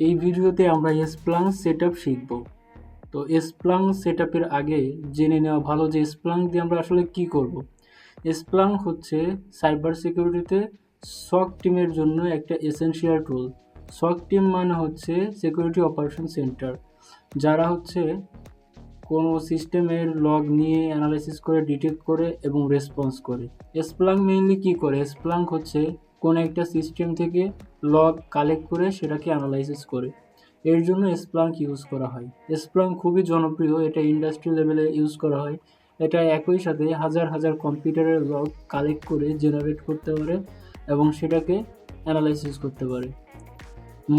এই ভিডিওতে আমরা স্প্লাঙ্ক সেটআপ শিখব। তো স্প্লাঙ্ক সেটআপের আগে জেনে নেওয়া ভালো যে স্প্লাঙ্ক দিয়ে আমরা আসলে কি করব। স্প্লাঙ্ক হচ্ছে সাইবার সিকিউরিটিতে সক টিমের জন্য একটা এসেনশিয়াল টুল। সক টিম মানে হচ্ছে সিকিউরিটি অপারেশন সেন্টার, যারা হচ্ছে কোনো সিস্টেমের লগ নিয়ে অ্যানালাইসিস করে, ডিটেক্ট করে এবং রেসপন্স করে। স্প্লাঙ্ক মেইনলি কী করে? স্প্লাঙ্ক হচ্ছে কোনো একটা সিস্টেম থেকে লগ কালেক্ট করে সেটাকে অ্যানালাইসিস করে। এর জন্য স্প্লাঙ্ক ইউজ করা হয়। স্প্লাঙ্ক খুবই জনপ্রিয়, এটা ইন্ডাস্ট্রি লেভেলে ইউজ করা হয়। এটা একই সাথে হাজার হাজার কম্পিউটারের লগ কালেক্ট করে জেনারেট করতে পারে এবং সেটাকে অ্যানালাইসিস করতে পারে।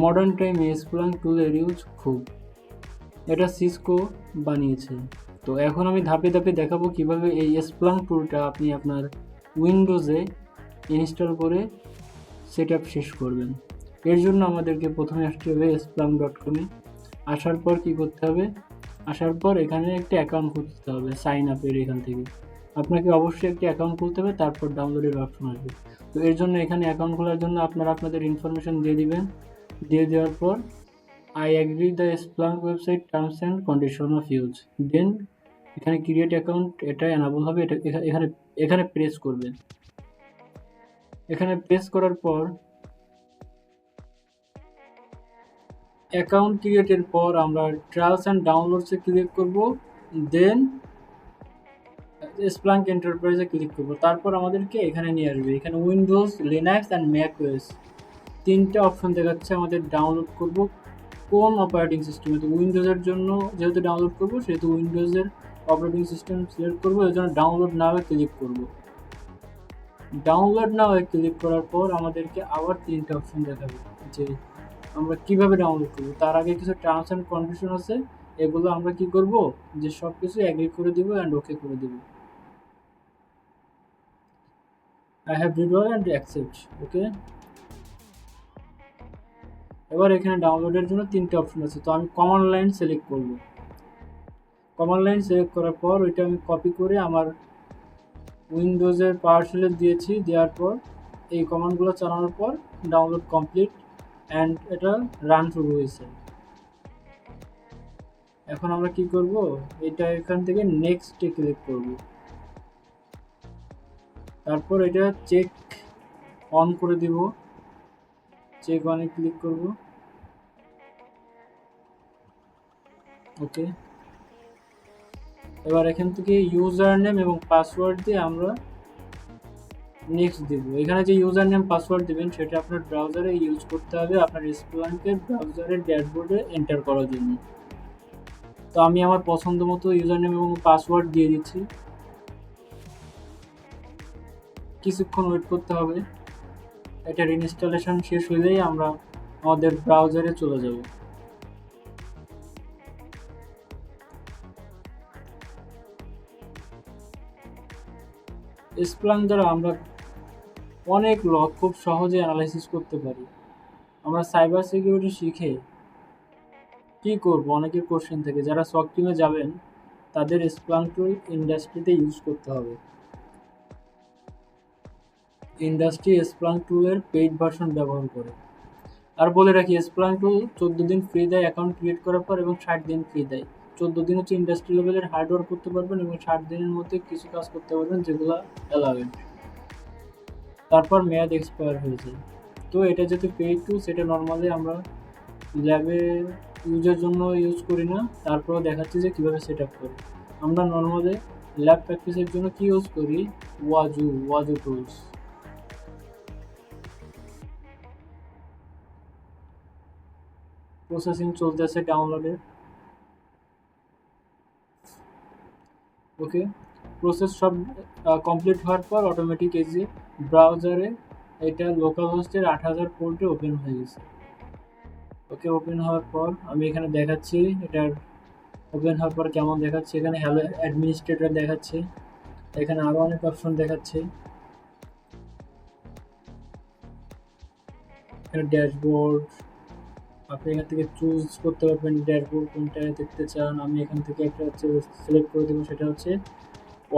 মডার্ন টাইমে স্প্লাঙ্ক টুলের ইউজ খুব, এটা সিসকো বানিয়েছে। তো এখন আমি ধাপে ধাপে দেখাবো কিভাবে এই স্প্লাঙ্ক টুলটা আপনি আপনার উইন্ডোজে ইনস্টল করে সেটআপ শেষ করবেন। এর জন্য আমাদেরকে প্রথমে আসতে হবে splunk.com-এ। আসার পর কি করতে হবে? আসার পর এখানে একটা অ্যাকাউন্ট খুলতে হবে সাইন আপের এখান থেকে। আপনাকে অবশ্যই একটি অ্যাকাউন্ট খুলতে হবে, তারপর ডাউনলোডের অপশন আসবে। তো এর জন্য এখানে অ্যাকাউন্ট খোলার জন্য আপনারা আপনাদের ইনফরমেশন দিয়ে দিবেন। দিয়ে দেওয়ার পর I agree the Splunk website terms and condition of use. Then এখানে ক্রিয়েট অ্যাকাউন্ট এটা এনাবল হবে, এটা এখানে এখানে প্রেস করবেন। এখানে প্রেস করার পর অ্যাকাউন্ট ক্রিয়েটের পর আমরা ট্রায়ালস অ্যান্ড ডাউনলোডসে ক্লিক করব, দেন স্প্লাঙ্ক এন্টারপ্রাইজে ক্লিক করব। তারপর আমাদেরকে এখানে নিয়ে আসবে। এখানে Windows, Linux and Mac OS তিনটে অপশন দেখাচ্ছে। আমাদের ডাউনলোড করব কোন অপারেটিং সিস্টেমে। তো উইন্ডোজের জন্য যেহেতু ডাউনলোড করবো সেহেতু উইন্ডোজের অপারেটিং সিস্টেম সিলেক্ট করবো, এর জন্য ডাউনলোড নাও ক্লিক করব। ডাউনলোড নাও ক্লিক করার পর আমাদেরকে আবার তিনটে অপশন দেখাবে যে আমরা কিভাবে ডাউনলোড করব। তার আগে কিছু টার্মস অ্যান্ড কন্ডিশন আছে, এগুলো আমরা কি করব যে সব কিছু অ্যাগ্রি করে দিব অ্যান্ড ওকে করে দিব। I have read all and accept, okay. এবার এখানে ডাউনলোডের জন্য তিনটে অপশন আছে, তো আমি কমান্ড লাইন সিলেক্ট করব। কমান্ড লাইন সিলেক্ট করার পর ওইটা আমি কপি করে আমার উইন্ডোজের পাওয়ার শেলে দিয়েছি। দেওয়ার পর এই কমান্ডগুলো চালানোর পর ডাউনলোড কমপ্লিট অ্যান্ড এটা রান শুরু হয়েছে। এখন আমরা কি করব, এটা এখান থেকে নেক্সটে ক্লিক করব। তারপর এটা চেক অন করে দিব, চেক অনে ক্লিক করব, ওকে। এবার এখান থেকে ইউজার নেম এবং পাসওয়ার্ড দিয়ে আমরা নেক্সট দিব। এখানে যে ইউজার নেম পাসওয়ার্ড দিবেন সেটা আপনার ব্রাউজারে ইউজ করতে হবে আপনার স্প্লাঙ্কের ব্রাউজারের ড্যাশবোর্ডে এন্টার করার জন্য। তো আমি আমার পছন্দ মতো ইউজার নেম এবং পাসওয়ার্ড দিয়ে দিচ্ছি। কিছুক্ষণ ওয়েট করতে হবে। এটার ইনস্টলেশন শেষ হলেই আমরা আমাদের ব্রাউজারে চলে যাব। স্প্লাঙ্ক দ্বারা আমরা অনেক লগ খুব সহজে অ্যানালাইসিস করতে পারি। আমরা সাইবার সিকিউরিটি শিখে কি করব, অনেকের কোশ্চেন থেকে যারা সক টিমে যাবেন তাদের স্প্লাঙ্ক টুল ইন্ডাস্ট্রিতে ইউজ করতে হবে। ইন্ডাস্ট্রি স্প্লাঙ্ক টুলের পেইড ভার্সন ব্যবহার করে। আর বলে রাখি, স্প্লাঙ্ক টুল 14 দিন ফ্রি দেয় অ্যাকাউন্ট ক্রিয়েট করার পর এবং 60 দিন ফ্রি দেয়। 14 দিন হচ্ছে ইন্ডাস্ট্রি লেভেলের হার্ডওয়ার্ক করতে পারবেন এবং 60 দিনের মধ্যে কিছু কাজ করতে পারবেন যেগুলো অ্যালাউড। তারপর মেয়াদ এক্সপায়ার হয়ে যায়। তো এটা যেহেতু পেইড টুল, সেটা নর্মালি আমরা ল্যাবে ইউজের জন্য ইউজ করি না। তারপরেও দেখাচ্ছি যে কীভাবে সেট আপ করি। আমরা নর্মালি ল্যাব প্র্যাকটিসের জন্য কি ইউজ করি, ওয়াজু টুলস। প্রসেসিং চলতেছে ডাউনলোডের, ওকে। প্রসেস সব কমপ্লিট হওয়ার পর অটোমেটিক এই যে ব্রাউজারে এটা লোকাল হোস্টের 8000 পোর্টে ওপেন হয়ে গেছে, ওকে। ওপেন হওয়ার পর আমি এখানে দেখাচ্ছি এটার ওপেন হওয়ার পর কেমন দেখাচ্ছে। এখানে হ্যালো অ্যাডমিনিস্ট্রেটর দেখাচ্ছে, এখানে আরও অনেক অপশন দেখাচ্ছে। এখানে ড্যাশবোর্ড, আপনি এখান থেকে চুজ করতে পারবেন ড্যাশবোর্ড কোনটা দেখতে চান। আমি এখান থেকে একটা হচ্ছে সিলেক্ট করে দেবো, সেটা হচ্ছে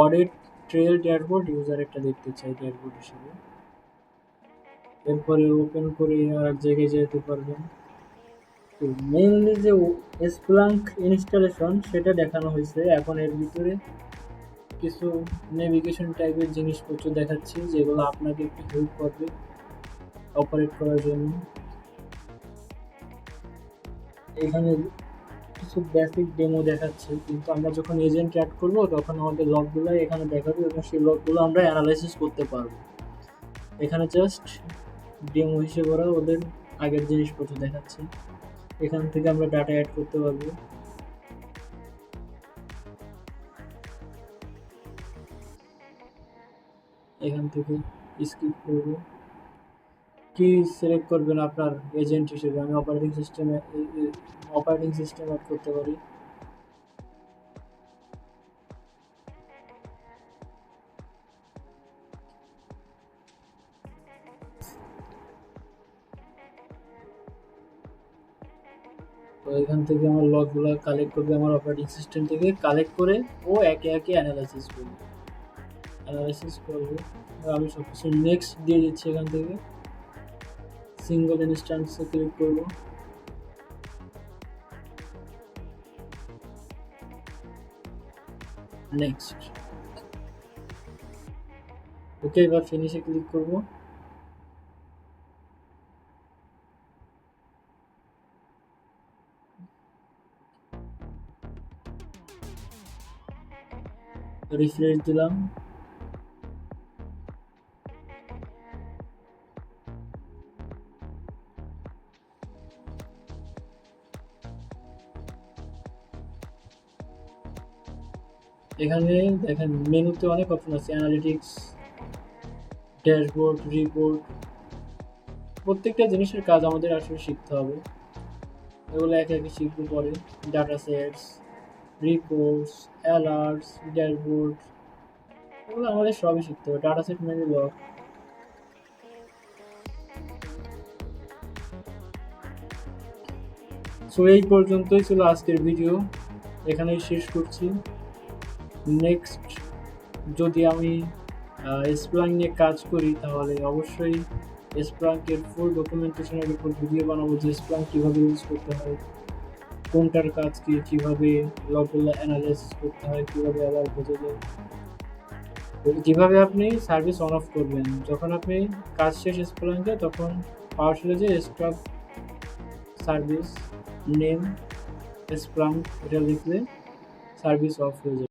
অডিট ট্রেল ড্যাশবোর্ড ইউজার একটা দেখতে চাই ড্যাশবোর্ড হিসেবে। এরপরে ওপেন করে আর এক জায়গায় যেতে পারবেন। তো মেইনলি যে স্প্লাঙ্ক ইনস্টলেশন সেটা দেখানো হয়েছে। এখন এর ভিতরে কিছু নেভিগেশন টাইপের জিনিসপত্র দেখাচ্ছি যেগুলো আপনাকে একটু হেল্প করবে অপারেট করার জন্য। এখানে কিছু বেসিক ডেমো দেখাচ্ছে, কিন্তু আমরা যখন এজেন্ট অ্যাড করব তখন আমাদের লগগুলো এখানে দেখাবে এবং সেই লগগুলো আমরা অ্যানালাইসিস করতে পারবো। এখানে জাস্ট ডেমো হিসেবে ওরা ওদের আগের জিনিসপত্র দেখাচ্ছে। এখান থেকে আমরা ডাটা অ্যাড করতে পারবো। এখান থেকে স্কিপ করবো। কি সিলেক্ট করবেন আপনার এজেন্ট হিসেবে? আমি অপারেটিং সিস্টেম অ্যাড করতে পারি। তো এখান থেকে আমার লগগুলো কালেক্ট করবে আমার অপারেটিং সিস্টেম থেকে, কালেক্ট করে ও একে একে অ্যানালাইসিস করবে। আমি সব কিছু নেক্সট দিয়ে দিচ্ছি। এখান থেকে সিঙ্গল ইনস্ট্যান্সে ক্লিক করবো। নেক্সট। ওকে, এবার ফিনিশে ক্লিক করব। রিফ্রেশ দিলাম। এখানে দেখেন মেনুতে অনেক অপশন আছে, অ্যানালিটিক্স, ড্যাশবোর্ড, রিপোর্ট। প্রত্যেকটা জিনিসের কাজ আমাদের আসলে শিখতে হবে। এগুলো একে একে শিখবো পরে। Data sets, reports, alerts, dashboard, এগুলো আমাদের সবই শিখতে হবে। Data set menu lock. So এই পর্যন্তই ছিল আজকের ভিডিও, এখানেই শেষ করছি। নেক্সট যদি আমি স্প্লাঙ্ক নিয়ে কাজ করি তাহলে অবশ্যই স্প্লাঙ্কের ফুল ডকুমেন্টেশনের উপর ভিডিও বানাবো, যে স্প্লাঙ্ক কীভাবে ইউজ করতে হয়, কোনটার কাজ কী, কীভাবে লগগুলো অ্যানালাইসিস করতে হয়, কীভাবে আবার বোঝা যায়, কীভাবে আপনি সার্ভিস অন অফ করবেন। যখন আপনি কাজ শেষ স্প্লাঙ্কে তখন পাওয়ারশেলে যে স্টপ সার্ভিস নেম স্প্লাঙ্ক এটা লিখলে সার্ভিস অফ হয়ে যাবে।